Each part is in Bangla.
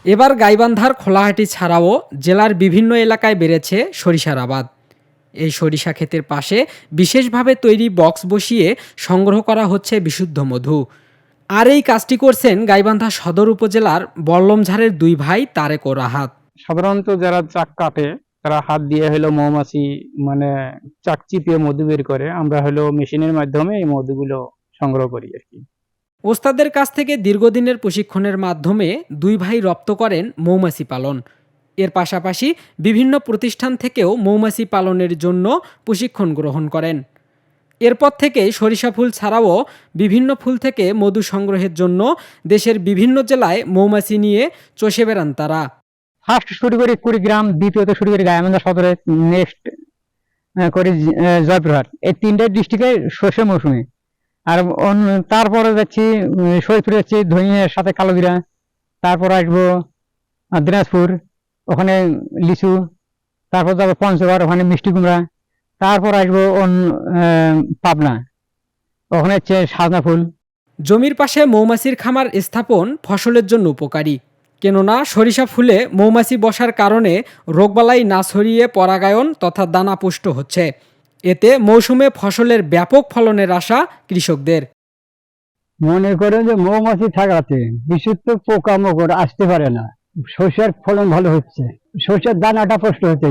এবার গাইবান্ধার খোলাহাটি ছাড়াও জেলার বিভিন্ন এলাকায় বেড়েছে সরিষার আবাদ। এই সরিষা ক্ষেতের পাশে বিশেষভাবে তৈরি বক্স বসিয়ে সংগ্রহ করা হচ্ছে বিশুদ্ধ মধু। আর এই কাজটি করছেন গাইবান্ধা সদর উপজেলার বল্লমঝাড়ের দুই ভাই তারেক ও রাহাত। সাধারণত যারা চাক কাটে তারা হাত দিয়ে মৌমাছি চাক চিপিয়ে মধু বের করে, আমরা মেশিনের মাধ্যমে এই মধুগুলো সংগ্রহ করি আর কি। ওস্তাদের কাছ থেকে দীর্ঘদিনের প্রশিক্ষণের মাধ্যমে দুই ভাই রপ্ত করেন মৌমাছি পালন। এর পাশাপাশি বিভিন্ন প্রতিষ্ঠান থেকেও মৌমাছি পালনের জন্য প্রশিক্ষণ গ্রহণ করেন। এরপর থেকে সরিষা ফুল ছাড়াও বিভিন্ন ফুল থেকে মধু সংগ্রহের জন্য দেশের বিভিন্ন জেলায় মৌমাছি নিয়ে চষে বেড়ান তারা। ফার্স্ট শুরু করি কুড়িগ্রাম, দ্বিতীয়ত শুরু করি গাইবান্ধা সদরে, নেক্সট করি জয়পুরহাট। এই তিনটা ডিস্ট্রিক্টে শস্যের মৌসুমে। আর তারপরে যাচ্ছি শরীরপুরে, যাচ্ছি ধনিয়ার সাথে কালোজিরা। তারপর আসবো দিনাজপুর, ওখানে লিচু। তারপর যাবো পঞ্চগড়, ওখানে মিষ্টি কুমড়া। তারপর আসবো পাবনা, ওখানে হচ্ছে সাজনা ফুল। জমির পাশে মৌমাছির খামার স্থাপন ফসলের জন্য উপকারী, কেননা সরিষা ফুলে মৌমাছি বসার কারণে রোগবালাই না ছড়িয়ে পরাগায়ন তথা দানা পুষ্ট হচ্ছে। এতে মৌসুমে ফসলের ব্যাপক ফলনের আশা কৃষকদের। মনে করেন যে মৌমাছি থাকাতে বিশুদ্ধ পোকামাকড় আসতে পারে না, শস্যের ফলন ভালো হচ্ছে, শস্যের দানাটা পুষ্ট হচ্ছে।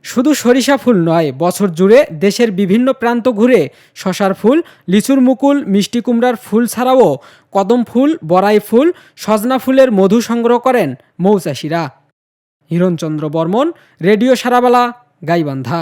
শুধু সরিষা ফুল নয়, বছর জুড়ে দেশের বিভিন্ন প্রান্ত ঘুরে শশার ফুল, লিচুর মুকুল, মিষ্টি কুমড়ার ফুল ছাড়াও কদম ফুল, বড়াই ফুল, সজনা ফুলের মধু সংগ্রহ করেন মৌচাষিরা। হিরণচন্দ্র বর্মন, রেডিও সারাবেলা, গাইবান্ধা।